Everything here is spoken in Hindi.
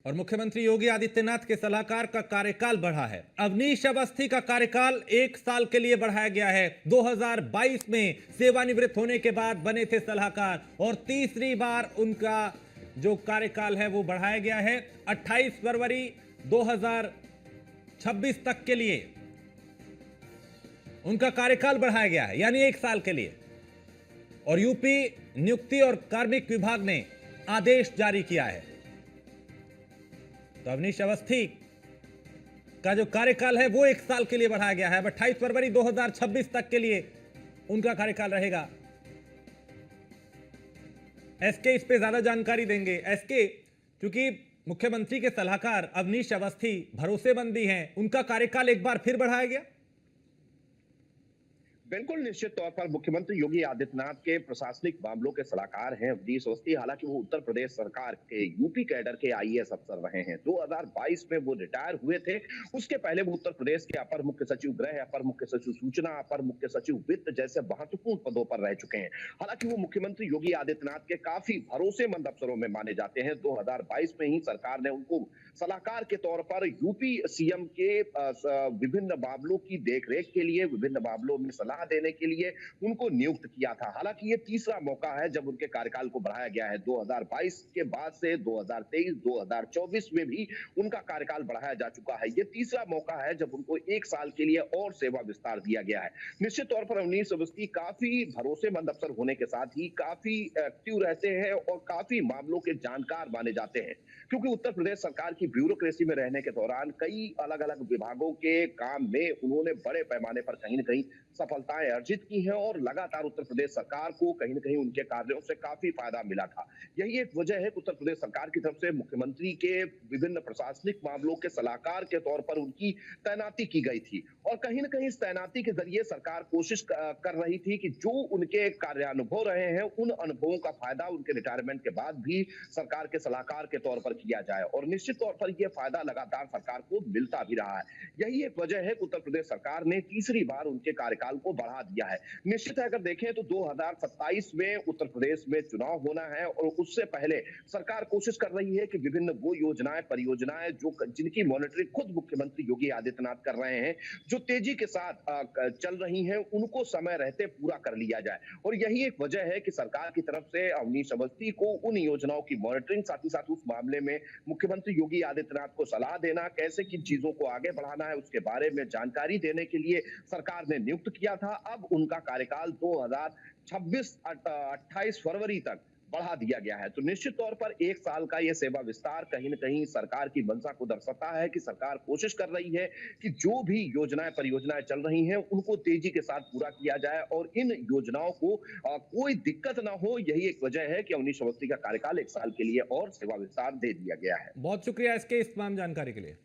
और मुख्यमंत्री योगी आदित्यनाथ के सलाहकार का कार्यकाल बढ़ा है। अवनीश अवस्थी का कार्यकाल 1 साल के लिए बढ़ाया गया है। 2022 में सेवानिवृत्त होने के बाद बने थे सलाहकार और तीसरी बार उनका जो कार्यकाल है वो बढ़ाया गया है 28 फरवरी 2026 तक के लिए उनका कार्यकाल बढ़ाया गया है, यानी 1 साल के लिए। और यूपी नियुक्ति और कार्मिक विभाग ने आदेश जारी किया है। तो अवनीश अवस्थी का जो कार्यकाल है वो 1 साल के लिए बढ़ाया गया है। अब 28 फरवरी 2026 तक के लिए उनका कार्यकाल रहेगा। एसके इस पे ज्यादा जानकारी देंगे। एसके, क्योंकि मुख्यमंत्री के सलाहकार अवनीश अवस्थी भरोसेमंद भी हैं, उनका कार्यकाल एक बार फिर बढ़ाया गया। बिल्कुल निश्चित तौर पर मुख्यमंत्री योगी आदित्यनाथ के प्रशासनिक मामलों के सलाहकार हैं अवनीश अवस्थी। हालांकि वो उत्तर प्रदेश सरकार के यूपी कैडर के आईएएस अफसर रहे हैं। 2022 में वो रिटायर हुए थे। उसके पहले वो उत्तर प्रदेश के अपर मुख्य सचिव गृह, अपर मुख्य सचिव सूचना, अपर मुख्य सचिव वित्त जैसे महत्वपूर्ण पदों पर रह चुके हैं। हालांकि वो मुख्यमंत्री योगी आदित्यनाथ के काफी भरोसेमंद अफसरों में माने जाते हैं। 2022 में ही सरकार ने उनको सलाहकार के तौर पर यूपी सीएम के विभिन्न मामलों की देखरेख के लिए, विभिन्न मामलों में सलाह देने के लिए उनको नियुक्त किया था। हालांकि ये तीसरा मौका है जब उनके कार्यकाल को बढ़ाया गया है। 2022 के बाद से 2023, 2024 में भी उनका कार्यकाल बढ़ाया जा चुका है। ये तीसरा मौका है जब उनको 1 साल के लिए और सेवा विस्तार दिया गया है। निश्चित तौर पर अवनीश अवस्थी काफी भरोसेमंद अफसर होने के साथ ही काफी एक्टिव रहते हैं और काफी मामलों के जानकार माने जाते हैं, क्योंकि उत्तर प्रदेश सरकार की ब्यूरोक्रेसी में रहने के दौरान कई अलग अलग विभागों के काम में उन्होंने बड़े पैमाने पर कहीं न कहीं सफलताएं अर्जित की हैं और लगातार उत्तर प्रदेश सरकार को कहीं न कहीं उनके कार्यों से काफी फायदा मिला था। यही एक वजह है कि उत्तर प्रदेश सरकार की तरफ से मुख्यमंत्री के विभिन्न प्रशासनिक मामलों के सलाहकार के तौर पर उनकी तैनाती की गई थी। और कहीं न कहीं इस तैनाती के जरिए सरकार कोशिश कर रही थी कि जो उनके कार्यानुभव रहे हैं, उन अनुभवों का फायदा उनके रिटायरमेंट के बाद भी सरकार के सलाहकार के तौर पर किया जाए। और निश्चित तौर पर यह फायदा लगातार सरकार को मिलता भी रहा है। यही एक वजह है कि उत्तर प्रदेश सरकार ने तीसरी बार उनके कार्यकाल को बढ़ा दिया है। निश्चित है, अगर देखें तो 2027 में उत्तर प्रदेश में चुनाव होना है और उससे पहले सरकार कोशिश कर रही है कि विभिन्न वो योजनाएं, परियोजनाएं जो जिनकी मॉनिटरिंग खुद मुख्यमंत्री योगी आदित्यनाथ कर रहे हैं, जो तेजी के साथ चल रही हैं, उनको समय रहते पूरा कर लिया जाए। और यही एक वजह है कि सरकार की तरफ से अवनीश अवस्थी को उन योजनाओं की मॉनिटरिंग, साथ ही साथ उस मामले में मुख्यमंत्री योगी आदित्यनाथ को सलाह देना, कैसे किन चीजों को आगे बढ़ाना है उसके बारे में जानकारी देने के लिए सरकार ने नियुक्त किया था। अब उनका कार्यकाल 2026 28 फरवरी तक बढ़ा दिया गया है। तो निश्चित तौर पर 1 साल का यह सेवा विस्तार कहीं न कहीं सरकार की मंशा को दर्शाता है कि सरकार कोशिश कर रही है कि जो भी योजनाएं, परियोजनाएं चल रही हैं, उनको तेजी के साथ पूरा किया जाए और इन योजनाओं को कोई दिक्कत ना हो। यही एक वजह है कि अवनीश अवस्थी का कार्यकाल 1 साल के लिए और सेवा विस्तार दे दिया गया है। बहुत शुक्रिया इसके इस तमाम जानकारी के लिए।